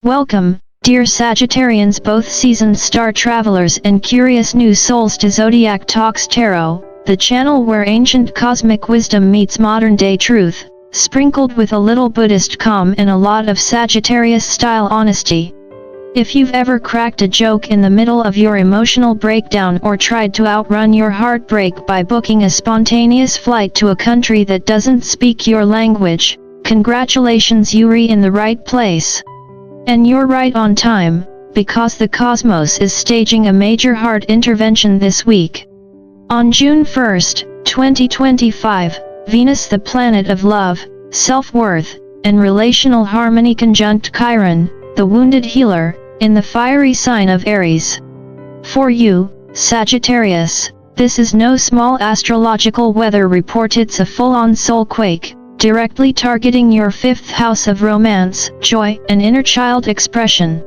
Welcome, dear Sagittarians, both seasoned star travelers and curious new souls, to Zodiac Talks Tarot, the channel where ancient cosmic wisdom meets modern-day truth, sprinkled with a little Buddhist calm and a lot of Sagittarius-style honesty. If you've ever cracked a joke in the middle of your emotional breakdown or tried to outrun your heartbreak by booking a spontaneous flight to a country that doesn't speak your language, congratulations, you're in the right place. And you're right on time, because the cosmos is staging a major heart intervention this week. On June 1, 2025, Venus, the planet of love, self-worth, and relational harmony, conjunct Chiron, the wounded healer, in the fiery sign of Aries. For you, Sagittarius, this is no small astrological weather report, it's a full-on soul quake, directly targeting your fifth house of romance, joy, and inner child expression.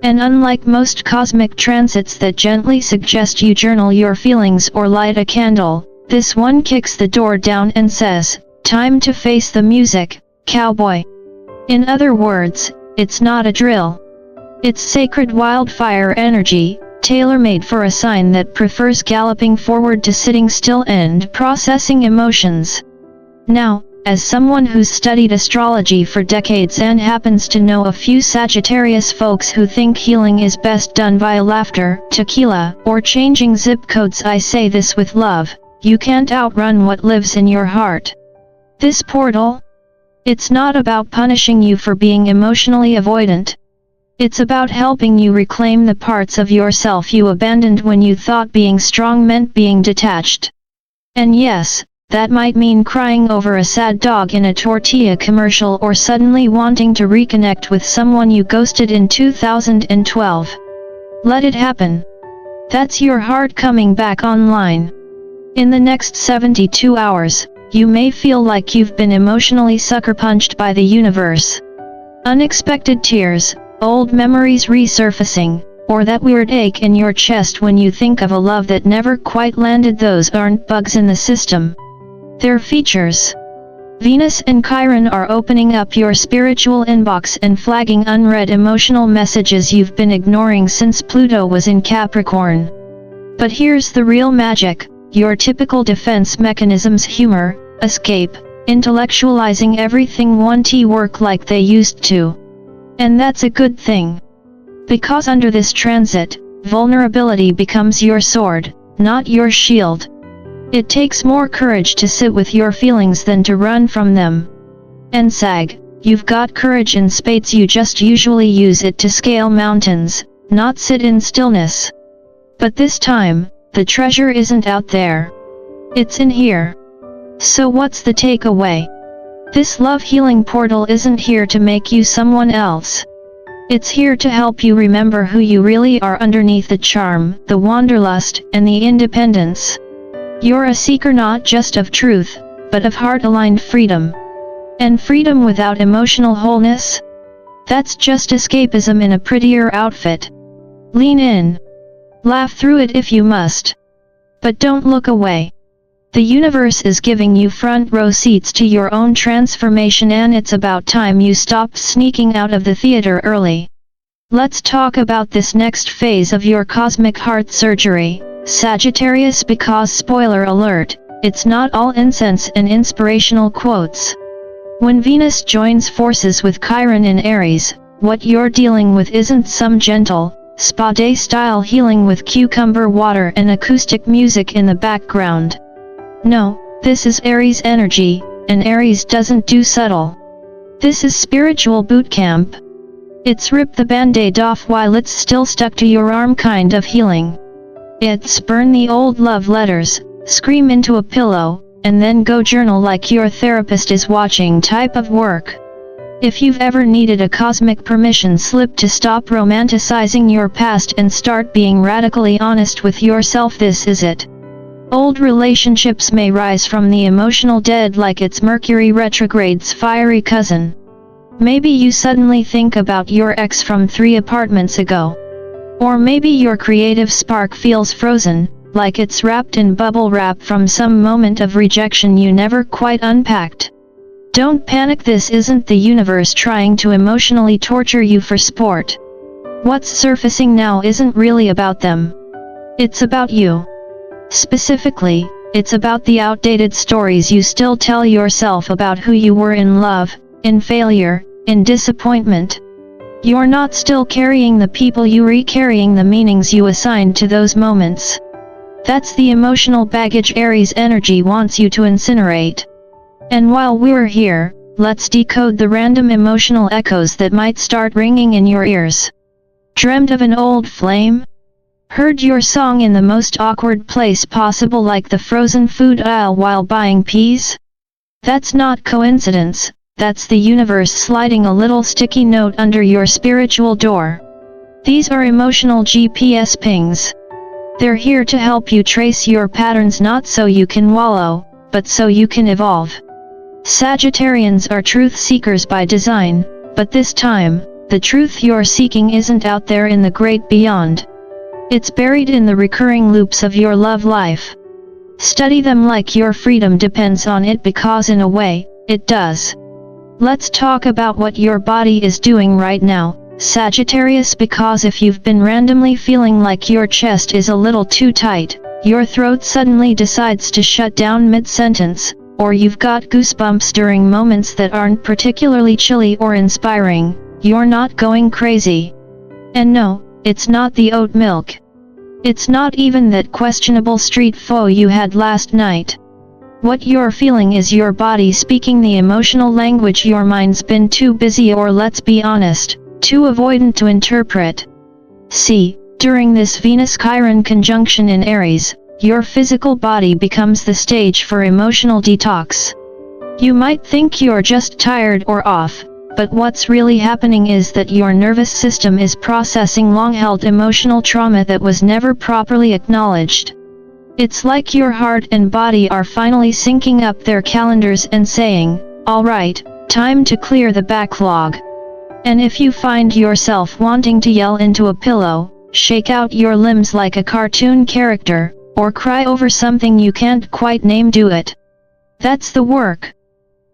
And unlike most cosmic transits that gently suggest you journal your feelings or light a candle, this one kicks the door down and says, "Time to face the music, cowboy." In other words, it's not a drill. It's sacred wildfire energy, tailor-made for a sign that prefers galloping forward to sitting still and processing emotions. Now, as someone who's studied astrology for decades and happens to know a few Sagittarius folks who think healing is best done via laughter, tequila, or changing zip codes, I say this with love: you can't outrun what lives in your heart. This portal? It's not about punishing you for being emotionally avoidant. It's about helping you reclaim the parts of yourself you abandoned when you thought being strong meant being detached. And yes, that might mean crying over a sad dog in a tortilla commercial or suddenly wanting to reconnect with someone you ghosted in 2012. Let it happen. That's your heart coming back online. In the next 72 hours, you may feel like you've been emotionally sucker punched by the universe. Unexpected tears, old memories resurfacing, or that weird ache in your chest when you think of a love that never quite landed. Those aren't bugs in the system. They're features. Venus and Chiron are opening up your spiritual inbox and flagging unread emotional messages you've been ignoring since Pluto was in Capricorn. But here's the real magic: your typical defense mechanisms, humor, escape, intellectualizing everything, won't work like they used to. And that's a good thing. Because under this transit, vulnerability becomes your sword, not your shield. It takes more courage to sit with your feelings than to run from them. And Sag, you've got courage in spades, you just usually use it to scale mountains, not sit in stillness. But this time, the treasure isn't out there. It's in here. So what's the takeaway? This love healing portal isn't here to make you someone else. It's here to help you remember who you really are underneath the charm, the wanderlust, and the independence. You're a seeker not just of truth, but of heart-aligned freedom. And freedom without emotional wholeness? That's just escapism in a prettier outfit. Lean in. Laugh through it if you must. But don't look away. The universe is giving you front row seats to your own transformation, and it's about time you stopped sneaking out of the theater early. Let's talk about this next phase of your cosmic heart surgery, Sagittarius, because spoiler alert, it's not all incense and inspirational quotes. When Venus joins forces with Chiron in Aries, what you're dealing with isn't some gentle, spa day style healing with cucumber water and acoustic music in the background. No, this is Aries energy, and Aries doesn't do subtle. This is spiritual boot camp. It's rip the band-aid off while it's still stuck to your arm kind of healing. It's burn the old love letters, scream into a pillow, and then go journal like your therapist is watching type of work. If you've ever needed a cosmic permission slip to stop romanticizing your past and start being radically honest with yourself, this is it. Old relationships may rise from the emotional dead like it's Mercury retrograde's fiery cousin. Maybe you suddenly think about your ex from 3 apartments ago. Or maybe your creative spark feels frozen, like it's wrapped in bubble wrap from some moment of rejection you never quite unpacked. Don't panic, this isn't the universe trying to emotionally torture you for sport. What's surfacing now isn't really about them. It's about you. Specifically, it's about the outdated stories you still tell yourself about who you were in love, in failure, in disappointment. You're not still carrying the people, you recarrying the meanings you assigned to those moments. That's the emotional baggage Aries energy wants you to incinerate. And while we're here, let's decode the random emotional echoes that might start ringing in your ears. Dreamt of an old flame? Heard your song in the most awkward place possible, like the frozen food aisle while buying peas? That's not coincidence, that's the universe sliding a little sticky note under your spiritual door. These are emotional GPS pings. They're here to help you trace your patterns, not so you can wallow, but so you can evolve. Sagittarians are truth seekers by design, but this time, the truth you're seeking isn't out there in the great beyond. It's buried in the recurring loops of your love life. Study them like your freedom depends on it, because in a way, it does. Let's talk about what your body is doing right now, Sagittarius, because if you've been randomly feeling like your chest is a little too tight, your throat suddenly decides to shut down mid-sentence, or you've got goosebumps during moments that aren't particularly chilly or inspiring, you're not going crazy. And no, it's not the oat milk. It's not even that questionable street pho you had last night. What you're feeling is your body speaking the emotional language your mind's been too busy, or let's be honest, too avoidant to interpret. See, during this Venus-Chiron conjunction in Aries, your physical body becomes the stage for emotional detox. You might think you're just tired or off, but what's really happening is that your nervous system is processing long-held emotional trauma that was never properly acknowledged. It's like your heart and body are finally syncing up their calendars and saying, "All right, time to clear the backlog." And if you find yourself wanting to yell into a pillow, shake out your limbs like a cartoon character, or cry over something you can't quite name, do it. That's the work.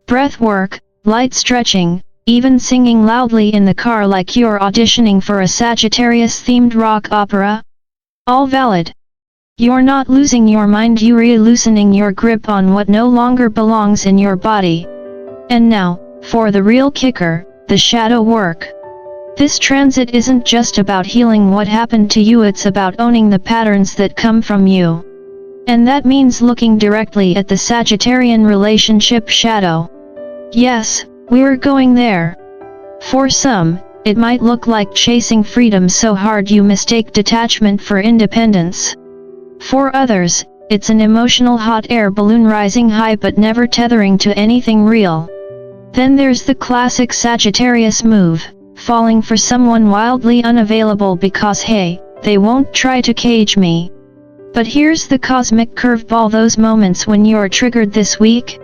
Breath work, light stretching, even singing loudly in the car like you're auditioning for a Sagittarius-themed rock opera. All valid. You're not losing your mind, you're loosening your grip on what no longer belongs in your body. And now, for the real kicker, the shadow work. This transit isn't just about healing what happened to you, it's about owning the patterns that come from you. And that means looking directly at the Sagittarian relationship shadow. Yes, we're going there. For some, it might look like chasing freedom so hard you mistake detachment for independence. For others, it's an emotional hot air balloon rising high but never tethering to anything real. Then there's the classic Sagittarius move, falling for someone wildly unavailable because hey, they won't try to cage me. But here's the cosmic curveball, those moments when you're triggered this week.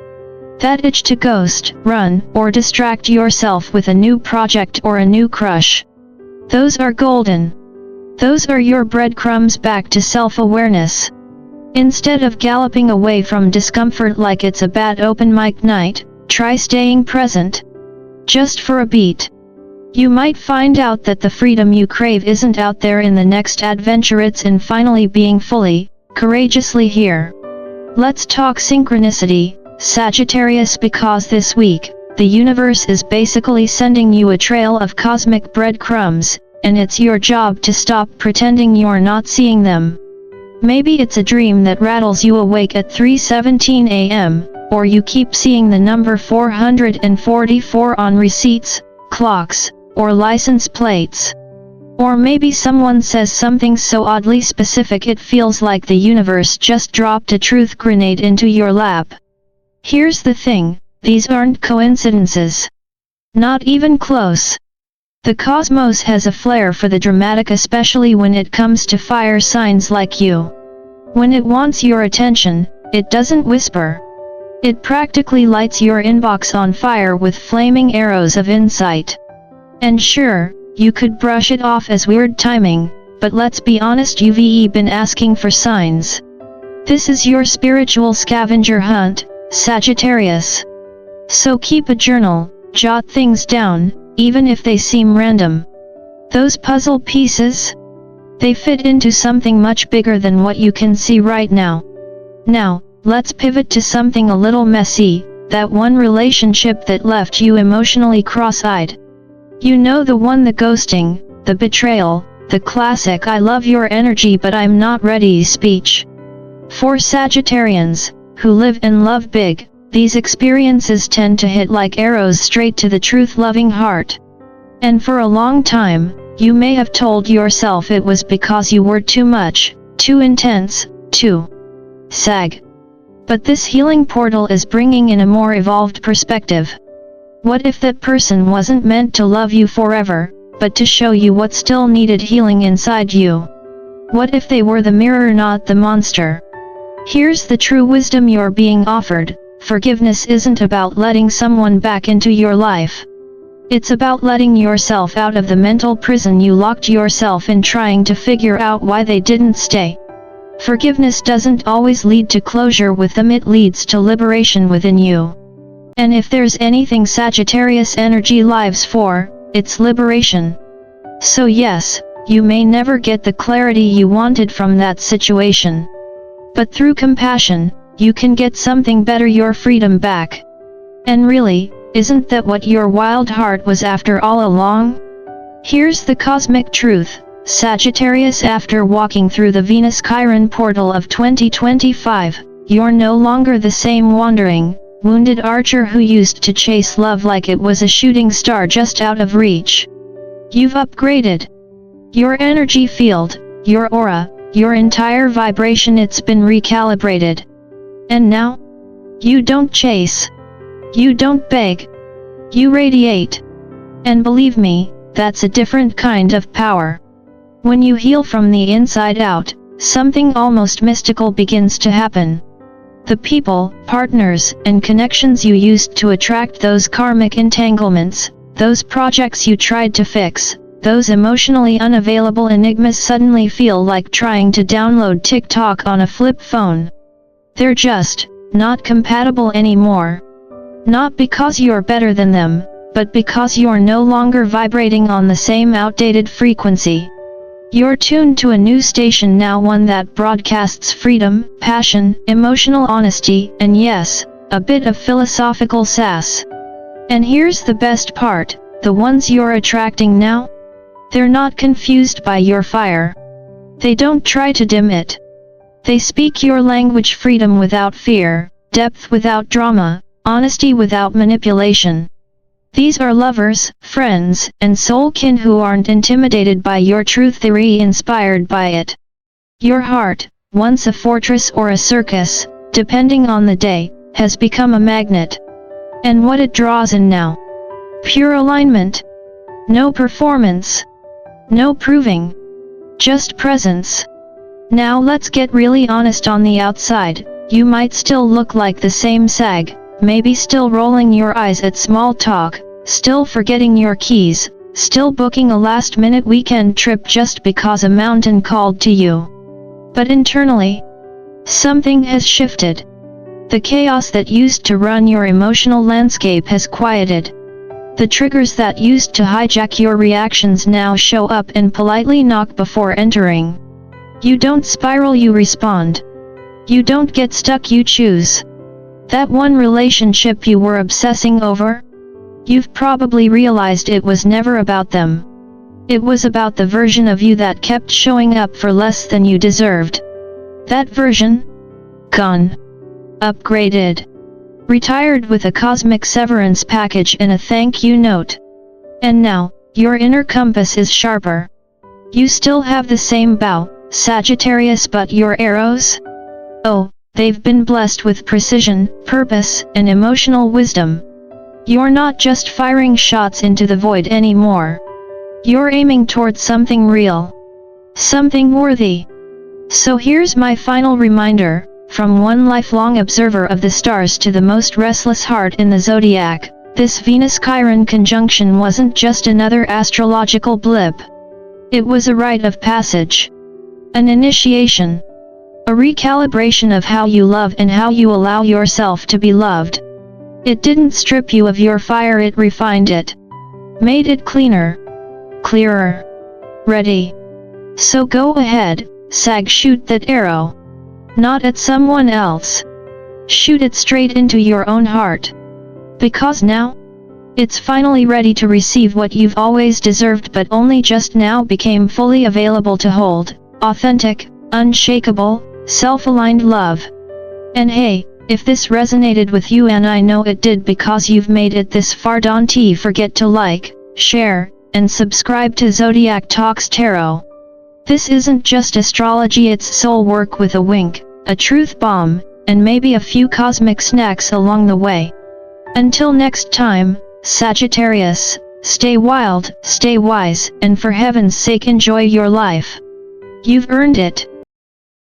That itch to ghost, run, or distract yourself with a new project or a new crush. Those are golden. Those are your breadcrumbs back to self-awareness. Instead of galloping away from discomfort like it's a bad open mic night, try staying present. Just for a beat. You might find out that the freedom you crave isn't out there in the next adventure, it's in finally being fully, courageously here. Let's talk synchronicity, Sagittarius, because this week, the universe is basically sending you a trail of cosmic breadcrumbs, and it's your job to stop pretending you're not seeing them. Maybe it's a dream that rattles you awake at 3:17 a.m., or you keep seeing the number 444 on receipts, clocks, or license plates. Or maybe someone says something so oddly specific it feels like the universe just dropped a truth grenade into your lap. Here's the thing, these aren't coincidences. Not even close. The cosmos has a flair for the dramatic, especially when it comes to fire signs like you. When it wants your attention, it doesn't whisper. It practically lights your inbox on fire with flaming arrows of insight. And sure, you could brush it off as weird timing, but let's be honest, you've been asking for signs. This is your spiritual scavenger hunt, Sagittarius. So keep a journal, jot things down, even if they seem random. Those puzzle pieces? They fit into something much bigger than what you can see right now. Now, let's pivot to something a little messy, that one relationship that left you emotionally cross-eyed. You know, the one, the ghosting, the betrayal, the classic "I love your energy but I'm not ready" speech. For Sagittarians, who live and love big, these experiences tend to hit like arrows straight to the truth-loving heart. And for a long time, you may have told yourself it was because you were too much, too intense, too Sag. But this healing portal is bringing in a more evolved perspective. What if that person wasn't meant to love you forever, but to show you what still needed healing inside you? What if they were the mirror, not the monster? Here's the true wisdom you're being offered: forgiveness isn't about letting someone back into your life. It's about letting yourself out of the mental prison you locked yourself in trying to figure out why they didn't stay. Forgiveness doesn't always lead to closure with them, it leads to liberation within you. And if there's anything Sagittarius energy lives for, it's liberation. So yes, you may never get the clarity you wanted from that situation. But through compassion, you can get something better: your freedom back. And really, isn't that what your wild heart was after all along? Here's the cosmic truth, Sagittarius: after walking through the Venus-Chiron portal of 2025, you're no longer the same wandering, wounded archer who used to chase love like it was a shooting star just out of reach. You've upgraded. Your energy field, your aura, your entire vibration, it's been recalibrated. And now? You don't chase. You don't beg. You radiate. And believe me, that's a different kind of power. When you heal from the inside out, something almost mystical begins to happen. The people, partners, and connections you used to attract those karmic entanglements, those projects you tried to fix, those emotionally unavailable enigmas suddenly feel like trying to download TikTok on a flip phone. They're just not compatible anymore. Not because you're better than them, but because you're no longer vibrating on the same outdated frequency. You're tuned to a new station now, one that broadcasts freedom, passion, emotional honesty, and yes, a bit of philosophical sass. And here's the best part: the ones you're attracting now? They're not confused by your fire. They don't try to dim it. They speak your language: freedom without fear, depth without drama, honesty without manipulation. These are lovers, friends, and soul kin who aren't intimidated by your truth, they're inspired by it. Your heart, once a fortress or a circus, depending on the day, has become a magnet. And what it draws in now? Pure alignment. No performance. No proving. Just presence. Now let's get really honest. On the outside, you might still look like the same Sag, maybe still rolling your eyes at small talk, still forgetting your keys, still booking a last-minute weekend trip just because a mountain called to you. But internally, something has shifted. The chaos that used to run your emotional landscape has quieted. The triggers that used to hijack your reactions now show up and politely knock before entering. You don't spiral, you respond. You don't get stuck, you choose. That one relationship you were obsessing over? You've probably realized it was never about them. It was about the version of you that kept showing up for less than you deserved. That version? Gone. Upgraded. Retired with a cosmic severance package and a thank you note. And now, your inner compass is sharper. You still have the same bow, Sagittarius, but your arrows? Oh, they've been blessed with precision, purpose, and emotional wisdom. You're not just firing shots into the void anymore. You're aiming towards something real. Something worthy. So here's my final reminder, from one lifelong observer of the stars to the most restless heart in the Zodiac, this Venus-Chiron conjunction wasn't just another astrological blip. It was a rite of passage. An initiation. A recalibration of how you love and how you allow yourself to be loved. It didn't strip you of your fire, it refined it. Made it cleaner. Clearer. Ready. So go ahead, Sag, shoot that arrow. Not at someone else. Shoot it straight into your own heart. Because now, it's finally ready to receive what you've always deserved but only just now became fully available to hold, authentic, unshakable, self-aligned love. And hey, if this resonated with you, and I know it did because you've made it this far, don't forget to like, share, and subscribe to Zodiac Talks Tarot. This isn't just astrology, it's soul work with a wink, a truth bomb, and maybe a few cosmic snacks along the way. Until next time, Sagittarius, stay wild, stay wise, and for heaven's sake enjoy your life. You've earned it.